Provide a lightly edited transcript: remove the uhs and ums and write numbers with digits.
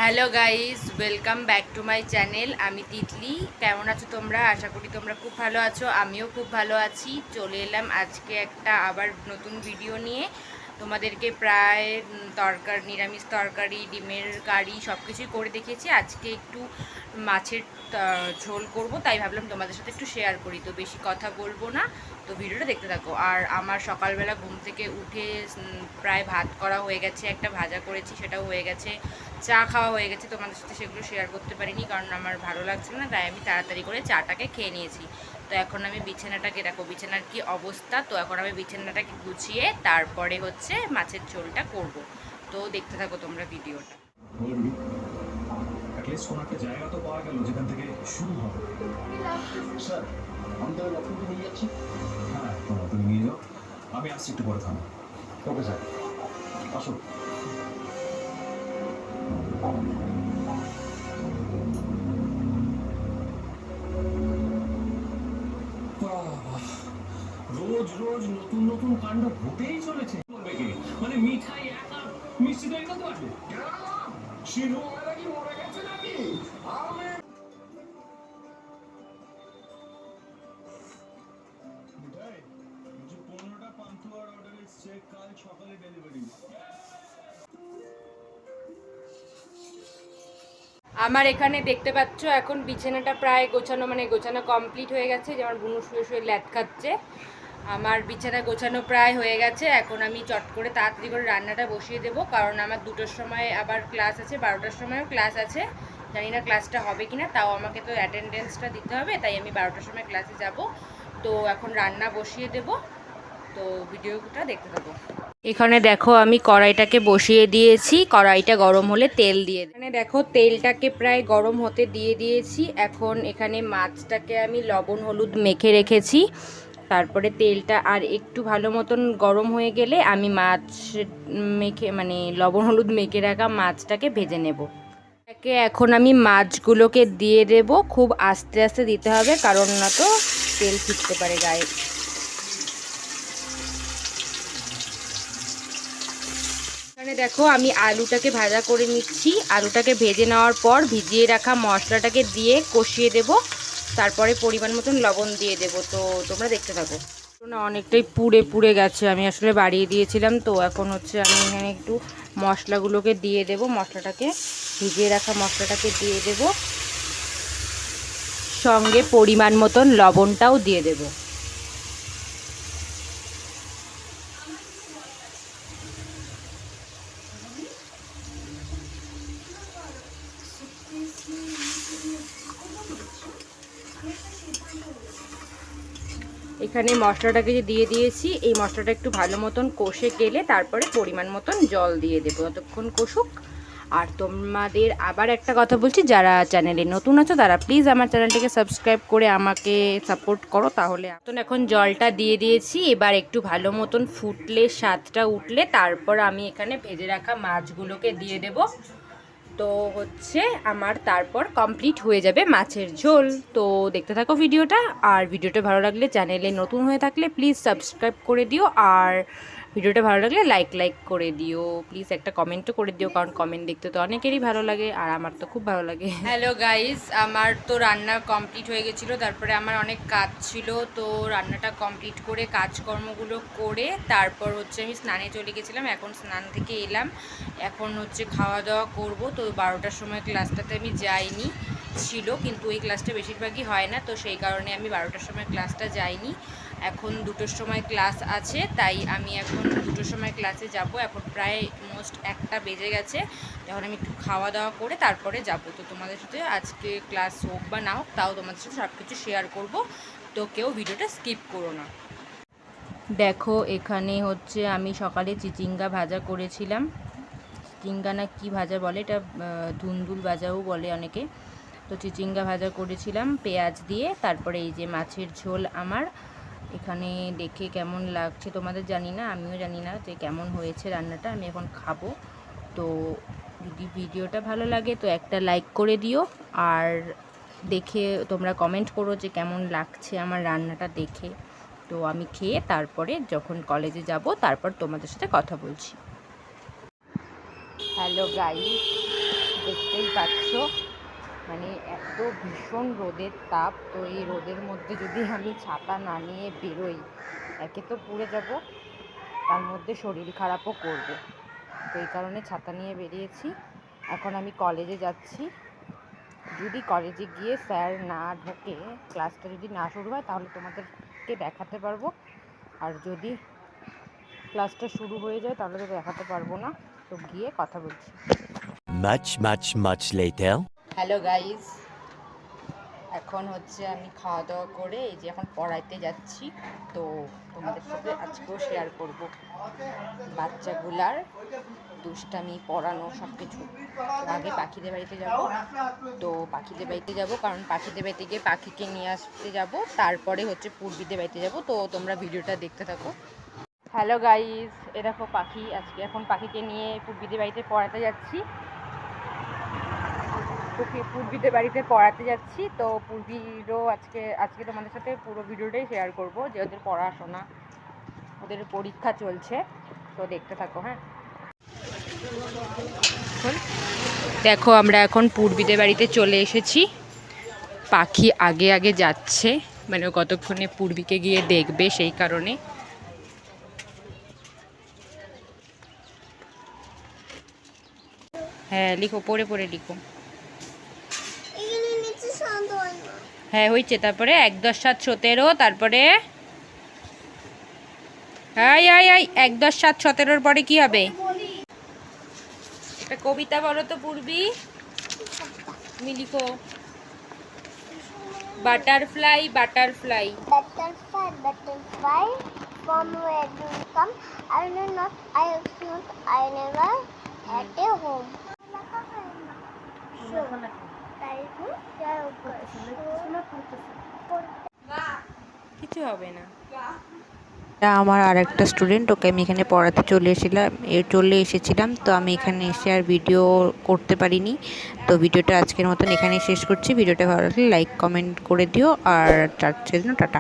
Hello guys, welcome back to my channel. আমি তিতলি। কেমন আছো তোমরা? আশা করি তোমরা খুব ভালো আছো। আমিও খুব ভালো আছি। চলে এলাম আজকে একটা আবার নতুন ভিডিও নিয়ে। তোমাদেরকে প্রায় নিরামিষ তরকারি, ডিমের কারি সব কিছুই করে দেখিয়েছি। আজকে একটু মাছের ঝোল করব, তাই ভাবলাম তোমাদের সাথে একটু শেয়ার করি। তো বেশি কথা বলবো না, তো ভিডিওটা দেখতে থাকো। আর আমার সকালবেলা ঘুম থেকে উঠে প্রায় ভাত করা হয়ে গেছে, একটা ভাজা করেছি সেটাও হয়ে গেছে, চা খাওয়া হয়ে গেছে। তোমাদের সাথে সেগুলো শেয়ার করতে পারিনি কারণ আমার ভালো লাগছিল না, তাই আমি তাড়াতাড়ি করে চাটাকে খেয়ে নিয়েছি। তো এখন আমি বিছানাটাকে দেখো, বিছানার কি অবস্থা। তো এখন আমি বিছানাটাকে গুছিয়ে তারপরে হচ্ছে মাছের ঝোলটা করব। তো দেখতে থাকো তোমরা ভিডিওটা। কোনো একটা জায়গা তো পাওয়া গেল যেখান থেকে শুরু হবে। স্যার, আমি তাহলে লক্ষ্মণকে নিয়ে যাচ্ছি। হ্যাঁ, তোমরা তুমি নিয়ে যাও, আমি আসছি একটু পরে থামো। ওকে স্যার, আসো। রোজ রোজ নতুন নতুন কাণ্ড ঘটেই চলেছে। মানে মিঠাই একা মিষ্টি দই করতে পারবে? শিরু কি মরে গেছে নাকি? আমি মিঠাই, 15টা পান্তুয়ার অর্ডার এসছে, কাল সকালে ডেলিভারি। আমার এখানে দেখতে পাচ্ছ এখন বিছানাটা প্রায় গোছানো, মানে গোছানো কমপ্লিট হয়ে গেছে। যেমন বুনু শুয়ে শুয়ে ল্যাদ খাচ্ছে। আমার বিছানা গোছানো প্রায় হয়ে গেছে। এখন আমি চট করে তাড়াতাড়ি করে রান্নাটা বসিয়ে দেবো, কারণ আমার 2টোর সময় আবার ক্লাস আছে, 12টার সময়ও ক্লাস আছে। জানি না ক্লাসটা হবে কি না, তাও আমাকে তো অ্যাটেন্ডেন্সটা দিতে হবে, তাই আমি 12টার সময় ক্লাসে যাব। তো এখন রান্না বসিয়ে দেব, তো ভিডিওটা দেখতে থাকো। এখানে দেখো আমি কড়াইটাকে বসিয়ে দিয়েছি। কড়াইটা গরম হলে তেল দিয়ে এখানে দেখো তেলটাকে প্রায় গরম হতে দিয়ে দিয়েছি। এখন এখানে মাছটাকে আমি লবণ হলুদ মেখে রেখেছি। তারপরে তেলটা আর একটু ভালো মতন গরম হয়ে গেলে আমি মাছ মেখে, মানে লবণ হলুদ মেখে রাখা মাছটাকে ভেজে নেব। এখন আমি মাছগুলোকে দিয়ে দেব। খুব আস্তে আস্তে দিতে হবে, কারণ না তো তেল ছিটতে পারে গায়ে। এখানে দেখো আমি আলুটাকে ভাজা করে নিচ্ছি। আলুটাকে ভেজে নেওয়ার পর ভিজিয়ে রাখা মশলাটাকে দিয়ে কষিয়ে দেব। তারপরে পরিমাণ মতন লবণ দিয়ে দেব। তো তোমরা দেখতে থাকো। না, অনেকটাই পুড়ে পুড়ে গেছে, আমি আসলে বাড়িয়ে দিয়েছিলাম। তো এখন হচ্ছে আমি এখানে একটু মশলাগুলোকে দিয়ে দেব। মশলাটাকে ভিজিয়ে রাখা মশলাটাকে দিয়ে দেব, সঙ্গে পরিমাণ মতন লবণটাও দিয়ে দেব। এখানে মশলাটাকে যে দিয়ে দিয়েছি, এই মশলাটা একটু ভালো মতন কষে গেলে তারপরে পরিমাণ মতন জল দিয়ে দেবো, ততক্ষণ কষুক। আর তোমাদের আবার একটা কথা বলছি, যারা চ্যানেলে নতুন আছো তারা প্লিজ আমার চ্যানেলটিকে সাবস্ক্রাইব করে আমাকে সাপোর্ট করো। তাহলে এখন জলটা দিয়ে দিয়েছি। এবার একটু ভালো মতন ফুটলে, স্বাদটা উঠলে তারপর আমি এখানে ভেজে রাখা মাছগুলোকে দিয়ে দেবো। তো হচ্ছে আমার তারপর কমপ্লিট হয়ে যাবে মাছের ঝোল। তো দেখতে থাকো ভিডিওটা। আর ভিডিওটা ভালো লাগলে, চ্যানেলে নতুন হয়ে থাকলে প্লিজ সাবস্ক্রাইব করে দিও। আর ভিডিওটা ভালো লাগলে লাইক করে দিও। প্লিজ একটা কমেন্টও করে দিও, কারণ কমেন্ট দেখতে তো অনেকেরই ভালো লাগে, আর আমার তো খুব ভালো লাগে। হ্যালো গাইস, আমার তো রান্না কমপ্লিট হয়ে গেছিলো। তারপরে আমার অনেক কাজ ছিল, তো রান্নাটা কমপ্লিট করে কাজকর্মগুলো করে তারপর হচ্ছে আমি স্নানে চলে গেছিলাম। এখন স্নান থেকে এলাম, এখন হচ্ছে খাওয়া দাওয়া করব। তো 12টার সময় ক্লাসটাতে আমি যাইনি, ছিল কিন্তু এই ক্লাসটা বেশিরভাগই হয় না, তো সেই কারণে আমি 12টার সময় ক্লাসটা যাইনি। এখন 2টোর সময় ক্লাস আছে, তাই আমি এখন 2টোর সময় ক্লাসে যাব। এখন প্রায় মোস্ট 1টা বেজে গেছে। এখন আমি একটু খাওয়া দাওয়া করে তারপরে যাব। তো তোমাদের সাথে আজকে ক্লাস হোক বা না হোক, তাও তোমাদের সাথে সব কিছু শেয়ার করব। তো কেউ ভিডিওটা স্কিপ করো না। দেখো এখানে হচ্ছে আমি সকালে চিচিঙ্গা ভাজা করেছিলাম। চিচিঙ্গা না কি ভাজা বলে এটা, ধুন্দুল ভাজাও বলে অনেকে। তো চিচিঙ্গা ভাজা করেছিলাম পেঁয়াজ দিয়ে। তারপরে এই যে মাছের ঝোল আমার। এখানে দেখে কেমন লাগছে তোমাদের জানি না, আমিও জানি না যে কেমন হয়েছে রান্নাটা। আমি এখন খাবো। তো যদি ভিডিওটা ভালো লাগে তো একটা লাইক করে দিও। আর দেখে তোমরা কমেন্ট করো যে কেমন লাগছে আমার রান্নাটা দেখে। তো আমি খেয়ে তারপরে যখন কলেজে যাব তারপর তোমাদের সাথে কথা বলছি। হ্যালো গাইস, দেখতে দেখতেই পাচ্ছ, মানে এত ভীষণ রোদের তাপ। তো এই রোদের মধ্যে যদি আমি ছাতা না নিয়ে বেরোই, একে তো পুড়ে যাব, তার মধ্যে শরীর খারাপও করবে। তো এই কারণে ছাতা নিয়ে বেরিয়েছি। এখন আমি কলেজে যাচ্ছি। যদি কলেজে গিয়ে স্যার না ঢোকে, ক্লাসটা যদি না শুরু হয়, তাহলে তোমাদেরকে দেখাতে পারবো। আর যদি ক্লাসটা শুরু হয়ে যায় তাহলে তো দেখাতে পারবো না। তো গিয়ে কথা বলছি। Much later. হ্যালো গাইজ, এখন হচ্ছে আমি খাওয়া দাওয়া করে এই যে এখন পড়াইতে যাচ্ছি। তো তোমাদের সাথে আজকেও শেয়ার করব বাচ্চাগুলার দুষ্টামি, পড়ানো সব কিছু। আগে পাখিদের বাড়িতে যাব। তো পাখিদের বাড়িতে যাব, কারণ পাখিদের বাড়িতে গিয়ে পাখিকে নিয়ে আসতে যাব, তারপরে হচ্ছে পূর্বীদের বাড়িতে যাব। তো তোমরা ভিডিওটা দেখতে থাকো। হ্যালো গাইজ, এ দেখো পাখি। আজকে এখন পাখিকে নিয়ে পূর্বীদের বাড়িতে পড়াতে যাচ্ছি। পূর্বীদের বাড়িতে পড়াতে যাচ্ছি। তো পূর্বীরও আজকে তোমাদের সাথে পুরো ভিডিওটাই শেয়ার করব, যে ওদের পড়াশোনা, ওদের পরীক্ষা চলছে। তো দেখতে থাকো। হ্যাঁ, দেখো আমরা এখন পূর্বীদের বাড়িতে চলে এসেছি। পাখি আগে আগে যাচ্ছে, মানে ও কতক্ষণে পূর্বীকে গিয়ে দেখবে, সেই কারণে। হ্যাঁ লিখো, পড়ে পড়ে লিখো। হ্যাঁ হয়েছে, তারপরে 1 10 7 17, তারপরে 1 10 7 17 পরে কি হবে? একটা কবিতা বলো তো পূর্বী, তুমি লিখো। Butterfly butterfly. Butterfly, from where do you come? I know not, I have seen, I never had a home. কিছু হবে না। আমার আর একটা স্টুডেন্ট, ওকে আমি এখানে পড়াতে চলে এসেছিলাম। তো আমি এখানে এসে আর ভিডিও করতে পারিনি। তো ভিডিওটা আজকের মতন এখানেই শেষ করছি। ভিডিওটা ভালো লাগলে লাইক কমেন্ট করে দিও, আর আজকের জন্য টাটা।